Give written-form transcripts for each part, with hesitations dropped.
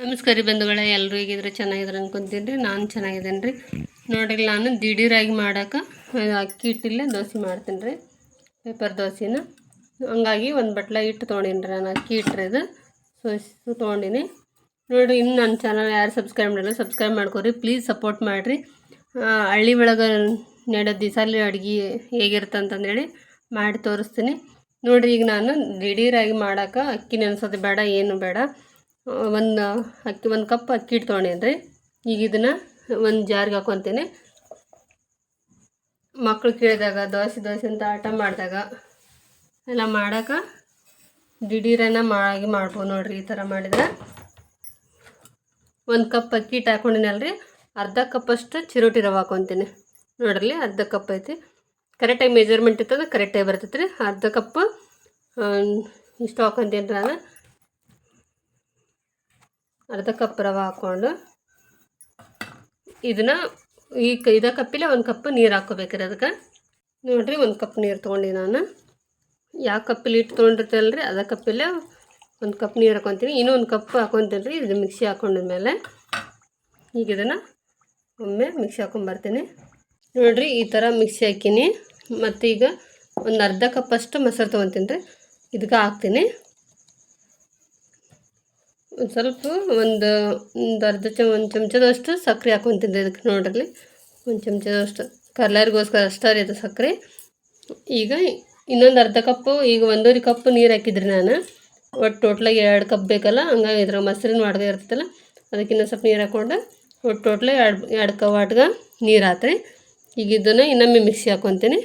ನಮಸ್ಕಾರ ರೀ ಬಂಧುಗಳೇ, ಎಲ್ಲರೂ ಹೇಗಿದ್ರೆ ಚೆನ್ನಾಗಿದ್ರೆ ಅನ್ಕೊಂತೀನಿ ರೀ. ನಾನು ಚೆನ್ನಾಗಿದ್ದೇನೆ ರೀ. ನೋಡಿರಿ, ನಾನು ದಿಢೀರಾಗಿ ಮಾಡೋಕೆ ಅಕ್ಕಿ ಹಿಟ್ಟಿಲ್ಲೇ ದೋಸೆ ಮಾಡ್ತೀನಿ ರೀ, ಪೇಪರ್ ದೋಸೆನ. ಹಂಗಾಗಿ ಒಂದು ಬಟ್ಲ ಹಿಟ್ಟು ತೊಗೊಂಡಿನಿ ರೀ, ನಾನು ಅಕ್ಕಿ ಹಿಟ್ಟು ಇದು ತೊಗೊಂಡಿನಿ ನೋಡಿರಿ. ಇನ್ನು ನನ್ನ ಚಾನಲ್ ಯಾರು ಸಬ್ಸ್ಕ್ರೈಬ್ ಮಾಡಿಲ್ಲ, ಸಬ್ಸ್ಕ್ರೈಬ್ ಮಾಡ್ಕೊರಿ ಪ್ಲೀಸ್, ಸಪೋರ್ಟ್ ಮಾಡಿರಿ. ಹಳ್ಳಿ ಒಳಗೆ ನಡೆದ ದಿಸಾಲಿ ಅಡುಗೆ ಹೇಗಿರುತ್ತೆ ಅಂತಂದೇಳಿ ಮಾಡಿ ತೋರಿಸ್ತೀನಿ ನೋಡಿರಿ. ಈಗ ನಾನು ದಿಢೀರಾಗಿ ಮಾಡೋಕೆ ಅಕ್ಕಿ ನೆನೆಸೋದು ಬೇಡ, ಏನು ಬೇಡ. ಒಂದು ಕಪ್ ಅಕ್ಕಿ ಹಿಟ್ಟು ತೊಗೊಂಡೇನಿ ರೀ. ಈಗ ಇದನ್ನು ಒಂದು ಜಾರ್ಗೆ ಹಾಕ್ಕೊತೀನಿ. ಮಕ್ಕಳು ಕೇಳಿದಾಗ ದೋಸೆ ಅಂತ ಆಟ ಮಾಡಿದಾಗ ಎಲ್ಲ ಮಾಡೋಕೆ ದಿಢೀರನ ಮಾಡ್ಬೋದು ನೋಡಿರಿ. ಈ ಥರ ಮಾಡಿದ್ರೆ ಒಂದು ಕಪ್ ಅಕ್ಕಿ ಹಿಟ್ಟು ಹಾಕ್ಕೊಂಡಿನಲ್ಲ ರೀ, ಅರ್ಧ ಕಪ್ಪಷ್ಟು ಚಿರೋಟಿ ರವೆ ಹಾಕ್ಕೊತೀನಿ ನೋಡ್ರಿ. ಅರ್ಧ ಕಪ್ ಐತಿ, ಕರೆಕ್ಟಾಗಿ ಮೆಜರ್ಮೆಂಟ್ ಇರ್ತದೆ, ಕರೆಕ್ಟಾಗಿ ಬರ್ತೈತೆ ರೀ. ಅರ್ಧ ಕಪ್ ಇಷ್ಟು ಹಾಕ್ಕೊತೀನಿ ರೀ. ನಾನು ಅರ್ಧ ಕಪ್ ರವೆ ಹಾಕ್ಕೊಂಡು ಇದನ್ನು ಇದೇ ಕಪ್ಪಿಲೆ ಒಂದು ಕಪ್ ನೀರು ಹಾಕ್ಕೋಬೇಕ್ರಿ. ಅದಕ್ಕೆ ನೋಡಿರಿ, ಒಂದು ಕಪ್ ನೀರು ತೊಗೊಂಡು ನಾನು ಯಾವ ಕಪ್ಪಲ್ಲಿ ಹಿಟ್ಟು ತೊಗೊಂಡಿರ್ತೇವಲ್ಲ ರೀ, ಅದೇ ಕಪ್ಪಲ್ಲೇ ಒಂದು ಕಪ್ ನೀರು ಹಾಕ್ಕೊತೀನಿ. ಇನ್ನೂ ಒಂದು ಕಪ್ ಹಾಕ್ಕೊತೀನಿ ರೀ. ಇದು ಮಿಕ್ಸಿ ಹಾಕ್ಕೊಂಡಿದ್ಮೇಲೆ ಈಗ ಇದನ್ನು ಒಮ್ಮೆ ಮಿಕ್ಸಿ ಹಾಕ್ಕೊಂಬರ್ತೀನಿ ನೋಡಿರಿ. ಈ ಥರ ಮಿಕ್ಸಿ ಹಾಕೀನಿ. ಮತ್ತು ಈಗ ಒಂದು ಅರ್ಧ ಕಪ್ಪಷ್ಟು ಮೊಸರು ತೊಗೊತೀನಿ ರೀ, ಇದಕ್ಕೆ ಹಾಕ್ತೀನಿ. ಒಂದು ಸ್ವಲ್ಪ ಒಂದು ಒಂದು ಚಮಚದಷ್ಟು ಸಕ್ಕರೆ ಹಾಕ್ಕೊತೀನಿ ರೀ ಇದಕ್ಕೆ ನೋಡ್ರಿ. ಒಂದು ಚಮಚದಷ್ಟು ಕಲರ್ಗೋಸ್ಕರ ಅಷ್ಟೇ ರೀ ಅದು ಸಕ್ಕರೆ. ಈಗ ಇನ್ನೊಂದು ಅರ್ಧ ಕಪ್ಪು, ಈಗ 1.5 ಕಪ್ ನೀರು ಹಾಕಿದ್ರಿ ನಾನು. ಒಟ್ಟು ಟೋಟ್ಲಾಗಿ 2 ಕಪ್ ಬೇಕಲ್ಲ, ಹಂಗಾಗಿ ಇದ್ರ ಮೊಸರಿನ ವಾಡ್ಗೆ ಇರ್ತೈತಲ್ಲ, ಅದಕ್ಕಿಂತ ಸ್ವಲ್ಪ ನೀರು ಹಾಕ್ಕೊಂಡು ಒಟ್ಟು ಟೋಟ್ಲಾಗಿ 2 ಕಪ್ ವಾಟ್ಗೆ ನೀರು ಹಾಕ್ರಿ. ಈಗ ಇದನ್ನು ಇನ್ನೊಮ್ಮೆ ಮಿಕ್ಸಿ ಹಾಕ್ಕೊತೀನಿ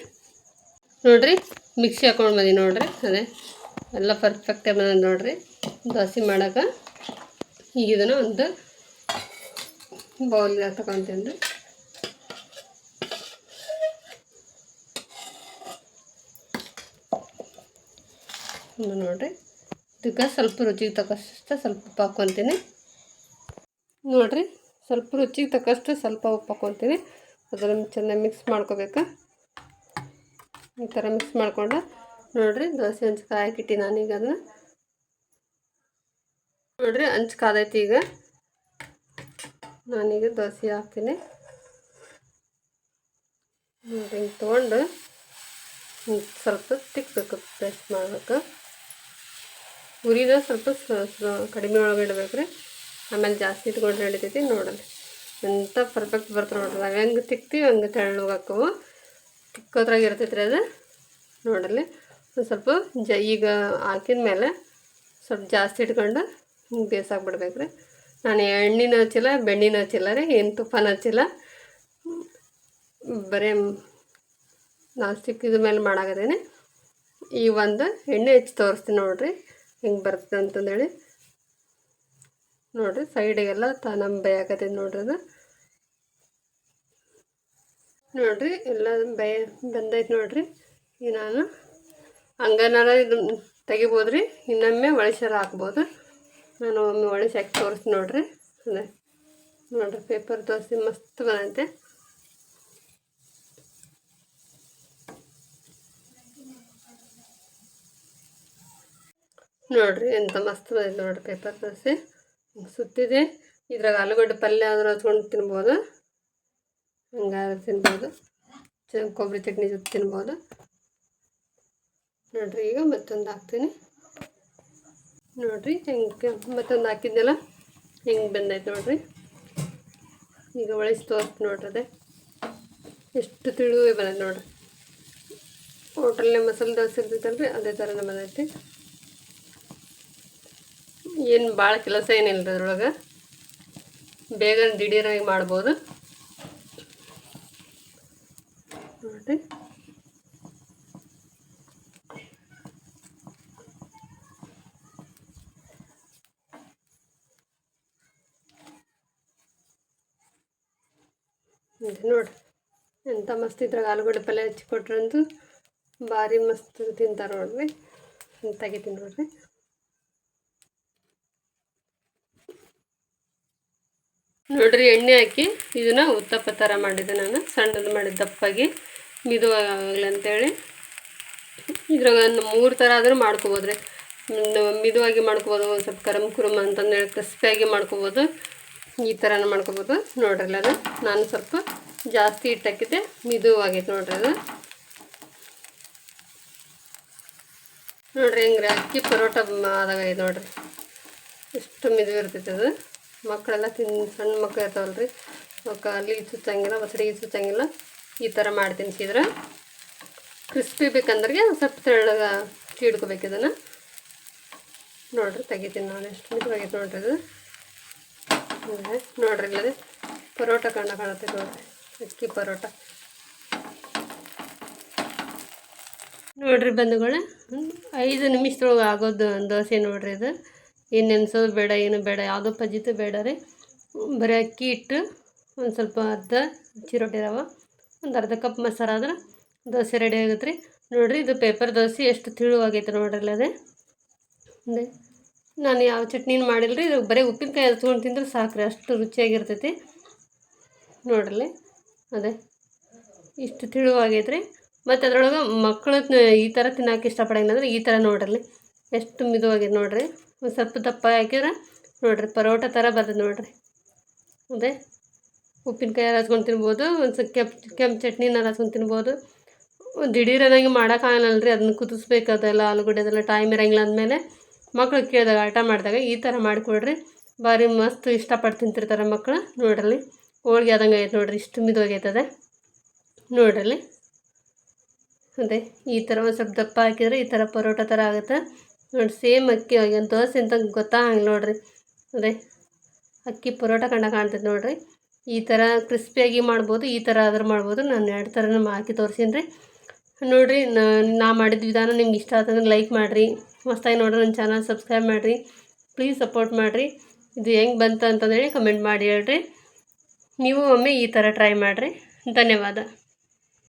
ನೋಡಿರಿ. ಮಿಕ್ಸಿ ಹಾಕ್ಕೊಂಡು ಬಂದಿ ನೋಡಿರಿ, ಅದೇ ಎಲ್ಲ ಪರ್ಫೆಕ್ಟಾಗಿ ಬಂದ ನೋಡಿರಿ ದೋಸೆ ಮಾಡೋಕೆ. ಈಗ ಇದನ್ನು ಒಂದು ಬೌಲ್ಗೆ ತಗೊತೀನಿ ರೀ. ನೋಡಿರಿ, ಇದಕ್ಕೆ ಸ್ವಲ್ಪ ರುಚಿಗೆ ತಕ್ಕಷ್ಟು ಸ್ವಲ್ಪ ಉಪ್ಪು ಹಾಕ್ಕೊತೀನಿ ನೋಡಿರಿ. ಸ್ವಲ್ಪ ರುಚಿಗೆ ತಕ್ಕಷ್ಟು ಸ್ವಲ್ಪ ಉಪ್ಪು ಹಾಕ್ಕೊತೀನಿ. ಅದನ್ನು ಚೆನ್ನಾಗಿ ಮಿಕ್ಸ್ ಮಾಡ್ಕೋಬೇಕು. ಈ ಥರ ಮಿಕ್ಸ್ ಮಾಡಿಕೊಂಡು ನೋಡಿರಿ, ದೋಸೆ ಹಂಚು ಕಾಯಕ್ಕಿಟ್ಟು ನಾನೀಗ ಅದನ್ನು ನೋಡಿರಿ, ಹಂಚು ಕಾದೈತಿ. ಈಗ ನಾನೀಗ ದೋಸೆ ಹಾಕ್ತೀನಿ ನೋಡಿರಿ. ಹಿಂಗೆ ತೊಗೊಂಡು ಸ್ವಲ್ಪ ತಿಕ್ಕಬೇಕು, ಪೇಸ್ಟ್ ಮಾಡಬೇಕು. ಉರಿನ ಸ್ವಲ್ಪ ಕಡಿಮೆ ಒಳಗೆ ಇಡಬೇಕು ರೀ, ಆಮೇಲೆ ಜಾಸ್ತಿ ಇಟ್ಕೊಂಡ್ರೆ ನಡಿತೈತಿ. ನೋಡಲಿ ಎಂಥ ಪರ್ಫೆಕ್ಟ್ ಬರ್ತದೆ ನೋಡ್ರಿ. ನಾವು ಹೆಂಗೆ ತಿಕ್ತೀವಿ ಹಂಗೆ ತೆಳ್ಳಗೆ ಹಾಕವು, ತಿಕ್ಕೋದ್ರಾಗ ಇರ್ತೈತೆ ರೀ ಅದು. ನೋಡಲಿ ಒಂದು ಸ್ವಲ್ಪ ಈಗ ಹಾಕಿದ ಮೇಲೆ ಸ್ವಲ್ಪ ಜಾಸ್ತಿ ಇಟ್ಕೊಂಡು ಹಿಂಗೆ ಬೇಸಾಕ್ಬಿಡ್ಬೇಕು ರೀ. ನಾನು ಎಣ್ಣೆನೂ ಹಚ್ಚಿಲ್ಲ, ಬೆಣ್ಣೆನೂ ಹಚ್ಚಿಲ್ಲ ರೀ, ಏನು ತುಪ್ಪನೂ ಹಚ್ಚಿಲ್ಲ. ಬರೀ ನಾನು ಸಿಕ್ಕಿದ ಮೇಲೆ ಮಾಡಾಕತ್ತೇನೆ. ಈ ಒಂದು ಎಣ್ಣೆ ಹಚ್ಚಿ ತೋರಿಸ್ತೀನಿ ನೋಡಿರಿ ಹೆಂಗೆ ಬರ್ತದೆ ಅಂತಂದೇಳಿ. ನೋಡಿರಿ, ಸೈಡಿಗೆಲ್ಲ ನಮ್ಮ ಬೇಯಾಕತ್ತೈತಿ ನೋಡ್ರಿ ಅದು. ನೋಡಿರಿ, ಎಲ್ಲ ಬೆಂದೈತೆ ನೋಡಿರಿ. ಈಗ ನಾನು ಹಂಗನಾರ ಇದು ತೆಗಿಬೋದು ರೀ, ಇನ್ನೊಮ್ಮೆ ಒಳಸಾರ ಹಾಕ್ಬೋದು. ನಾನು ಒಮ್ಮೆ ಒಳಸಿ ಹಾಕಿ ತೋರಿಸ್ತೀನಿ ನೋಡಿರಿ. ಅದೇ ನೋಡಿರಿ, ಪೇಪರ್ ದೋಸೆ ಮಸ್ತ್ ಬಂದೈತೆ ನೋಡಿರಿ. ಎಂಥ ಮಸ್ತ್ ಬಂದೈತೆ ನೋಡಿರಿ ಪೇಪರ್ ದೋಸೆ. ಸುತ್ತಿದೆ. ಇದ್ರಾಗ ಆಲೂಗಡ್ಡೆ ಪಲ್ಯ ಆದರೂ ಹಚ್ಕೊಂಡು ತಿನ್ಬೋದು, ಹಂಗಾದ್ರೆ ತಿನ್ಬೋದು. ಕೊಬ್ಬರಿ ಚಟ್ನಿ ಜೊತೆ ತಿನ್ಬೋದು ನೋಡಿರಿ. ಈಗ ಮತ್ತೊಂದು ಹಾಕ್ತೀನಿ ನೋಡಿರಿ. ಹೆಂಗೆ ಮತ್ತೊಂದು ಹಾಕಿದ್ನಲ್ಲ ಹೆಂಗೆ ಬಂದೈತೆ ನೋಡಿರಿ. ಈಗ ಒಳಸಿ ತೋರಿಸ್ತೀನಿ ನೋಡ್ರಿ. ಅದೇ ಎಷ್ಟು ತಿಳಿವೇ ಬಂದೈತೆ ನೋಡಿರಿ. ಹೋಟೆಲ್ನೇ ಮಸಾಲೆ ದೋಸೆ ಇರ್ತೈತಲ್ಲ ರೀ, ಅದೇ ಥರನೇ ಬಂದೈತಿ. ಏನು ಭಾಳ ಕೆಲಸ ಏನಿಲ್ಲ ರೀ ಅದ್ರೊಳಗೆ, ಬೇಗ ದಿಢೀರಾಗಿ ಮಾಡ್ಬೋದು ನೋಡಿರಿ. ನೋಡಿರಿ ಎಂಥ ಮಸ್ತ್. ಇದ್ರಾಗ ಆಲೂಗಡ್ಡೆ ಪಲ್ಯ ಹಚ್ಚಿಕೊಟ್ರಂತೂ ಭಾರಿ ಮಸ್ತ್ ತಿಂತಾರೆ ನೋಡ್ರಿ. ತೆಗಿತೀನಿ ನೋಡಿರಿ. ನೋಡಿರಿ, ಎಣ್ಣೆ ಹಾಕಿ ಇದನ್ನು ಉತ್ತಪ್ಪ ಥರ ಮಾಡಿದ್ದೆ ನಾನು. ಸಣ್ಣದು ಮಾಡಿದ ದಪ್ಪಾಗಿ ಮಿದುವಾಗಲಿ ಅಂತೇಳಿ. ಇದ್ರಾಗ ಒಂದು 3 ಥರ ಆದರೂ ಮಾಡ್ಕೊಬೋದು ರೀ. ಮಿದುವಾಗಿ ಮಾಡ್ಕೋಬೋದು, ಒಂದು ಸ್ವಲ್ಪ ಕರಮ್ ಕುರುಮ್ ಅಂತಂದು ಹೇಳಿ ಕ್ರಿಸ್ಪಿಯಾಗಿ ಮಾಡ್ಕೋಬೋದು. ಈ ಥರನೂ ಮಾಡ್ಕೋಬೋದು. ನೋಡ್ರಿ ಅದು ನಾನು ಸ್ವಲ್ಪ ಜಾಸ್ತಿ ಹಿಟ್ಟು ಮಿದುವಾಗೈತೆ ನೋಡ್ರಿ ಅದು. ನೋಡ್ರಿ ಹೆಂಗ್ರಿ ಅಕ್ಕಿ ಪರೋಟ ಆದಾಗೈತೆ ನೋಡ್ರಿ, ಎಷ್ಟು ಮಿದು ಇರ್ತೈತೆ ಅದು. ಮಕ್ಕಳೆಲ್ಲ ಸಣ್ಣ ಮಕ್ಕಳು ಇರ್ತಾವಲ್ರಿ, ಅವಕ್ಕೆ ಅಲ್ಲಿ ಸುತ್ತಂಗಿಲ್ಲ, ಬಸಡಿಗೆ ಸುತ್ತಂಗಿಲ್ಲ. ಈ ಥರ ಮಾಡಿ ತಿನ್ಸಿದ್ರೆ ಕ್ರಿಸ್ಪಿ ಬೇಕಂದ್ರೆ ಸ್ವಲ್ಪ ತೆಳ್ಳಗೆ ಚೀಡ್ಕೋಬೇಕು ಇದನ್ನು. ನೋಡ್ರಿ ತೆಗಿತೀನಿ ನಾನು, ಎಷ್ಟು ಮಿದುವಾಗೈತೆ ನೋಡ್ರಿ ಅದು. ನೋಡ್ರಿ ಇಲ್ಲದೆ ಪರೋಟ ಕಾಣುತ್ತೆ ನೋಡ್ರಿ, ಅಕ್ಕಿ ಪರೋಟ. ನೋಡ್ರಿ ಬಂಧುಗಳೇ, 5 ನಿಮಿಷದೊಳಗೆ ಆಗೋದು ದೋಸೆ ನೋಡ್ರಿ ಇದು. ಏನು ನೆನೆಸೋದು ಬೇಡ, ಏನು ಬೇಡ, ಯಾವುದೋ ಪಜಿತು ಬೇಡ ರೀ. ಬರೀ ಅಕ್ಕಿ ಹಿಟ್ಟು, ಒಂದು ಸ್ವಲ್ಪ ಅರ್ಧ ಚಿರೋಟಿ ರವೆ, ಒಂದು ಅರ್ಧ ಕಪ್ ಮೊಸರು ಆದ್ರೆ ದೋಸೆ ರೆಡಿ ಆಗುತ್ತೆ ರೀ. ನೋಡಿರಿ ಇದು ಪೇಪರ್ ದೋಸೆ ಎಷ್ಟು ತಿಳುವಾಗೈತೆ ನೋಡ್ರಿ ಅದೇ. ಅದೇ ನಾನು ಯಾವ ಚಟ್ನಿನೂ ಮಾಡಿಲ್ಲ ರೀ, ಇದು ಬರೀ ಉಪ್ಪಿನಕಾಯಿ ಹಚ್ಕೊಂಡು ತಿಂದ್ರೆ ಸಾಕು ರೀ, ಅಷ್ಟು ರುಚಿಯಾಗಿರ್ತೈತಿ ನೋಡ್ರಿ. ಅದೇ ಇಷ್ಟು ತಿಳುವಾಗೈತೆ ರೀ. ಮತ್ತು ಅದ್ರೊಳಗೆ ಮಕ್ಕಳು ಈ ಥರ ತಿನ್ನೋಕೆ ಇಷ್ಟಪಡಂಗಿಲ್ಲ ಈ ಥರ ನೋಡ್ರಿ ಎಷ್ಟು ಮಿದುವಾಗಿದೆ ನೋಡ್ರಿ. ಒಂದು ಸ್ವಲ್ಪ ದಪ್ಪ ಹಾಕಿದ್ರೆ ನೋಡ್ರಿ ಪರೋಟ ಥರ ಬರ್ತದೆ ನೋಡ್ರಿ. ಅದೇ ಉಪ್ಪಿನಕಾಯಿ ಹಚ್ಕೊಂಡು ತಿನ್ಬೋದು, ಒಂದು ಸ್ವಲ್ಪ ಕೆಂಪು ಚಟ್ನಿನ ಹಚ್ಕೊಂಡು ತಿನ್ಬೋದು. ದಿಢೀರನಾಗಿ ಮಾಡೋಕ್ಕಾಗಲ್ಲ ರೀ, ಅದನ್ನ ಕುದಿಸ್ಬೇಕು, ಅದೆಲ್ಲ ಆಲೂಗಡ್ಡೆ ಅದೆಲ್ಲ ಟೈಮ್ ಇರೋಂಗಿಲ್ಲ ಅಂದಮೇಲೆ ಮಕ್ಕಳು ಕೇಳಿದಾಗ ಆಟ ಮಾಡಿದಾಗ ಈ ಥರ ಮಾಡಿಕೊಡ್ರಿ, ಭಾರಿ ಮಸ್ತ್ ಇಷ್ಟಪಟ್ಟು ತಿಂತಿರ್ತಾರೆ ಮಕ್ಕಳು. ನೋಡ್ರಿ ಹೋಳ್ಗೆ ಆದಂಗೆ ಐತೆ ನೋಡ್ರಿ, ಇಷ್ಟು ಮಿದುವಾಗೈತದೆ ನೋಡ್ರಿ. ಅದೇ ಈ ಥರ ಒಂದು ಸ್ವಲ್ಪ ದಪ್ಪ ಹಾಕಿದ್ರೆ ಈ ಥರ ಪರೋಟ ಥರ ಆಗುತ್ತೆ ನೋಡಿ. ಸೇಮ್ ಅಕ್ಕಿ ಒಂದು ದೋಸೆ ಅಂತ ಗೊತ್ತಾಗಂಗಿಲ್ಲ ನೋಡ್ರಿ. ಅದೇ ಅಕ್ಕಿ ಪರೋಟ ಕಾಣ್ತೈತೆ ನೋಡ್ರಿ. ಈ ಥರ ಕ್ರಿಸ್ಪಿಯಾಗಿ ಮಾಡ್ಬೋದು, ಈ ಥರ ಆದ್ರೆ ಮಾಡ್ಬೋದು. ನಾನು 2 ಥರನೂ ಹಾಕಿ ತೋರಿಸೀನಿ ರೀ. ನೋಡಿರಿ, ನಾ ಮಾಡಿದ ವಿಧಾನ ನಿಮ್ಗೆ ಇಷ್ಟ ಆತಂದ್ರೆ ಲೈಕ್ ಮಾಡಿರಿ, ಹೊಸ್ದಾಗಿ ನೋಡ್ರಿ ನನ್ನ ಚಾನಲ್ ಸಬ್ಸ್ಕ್ರೈಬ್ ಮಾಡಿರಿ, ಪ್ಲೀಸ್ ಸಪೋರ್ಟ್ ಮಾಡಿರಿ. ಇದು ಹೆಂಗೆ ಬಂತು ಅಂತಂದೇಳಿ ಕಮೆಂಟ್ ಮಾಡಿ ಹೇಳ್ರಿ. ನೀವು ಒಮ್ಮೆ ಈ ಥರ ಟ್ರೈ ಮಾಡಿರಿ. ಧನ್ಯವಾದ.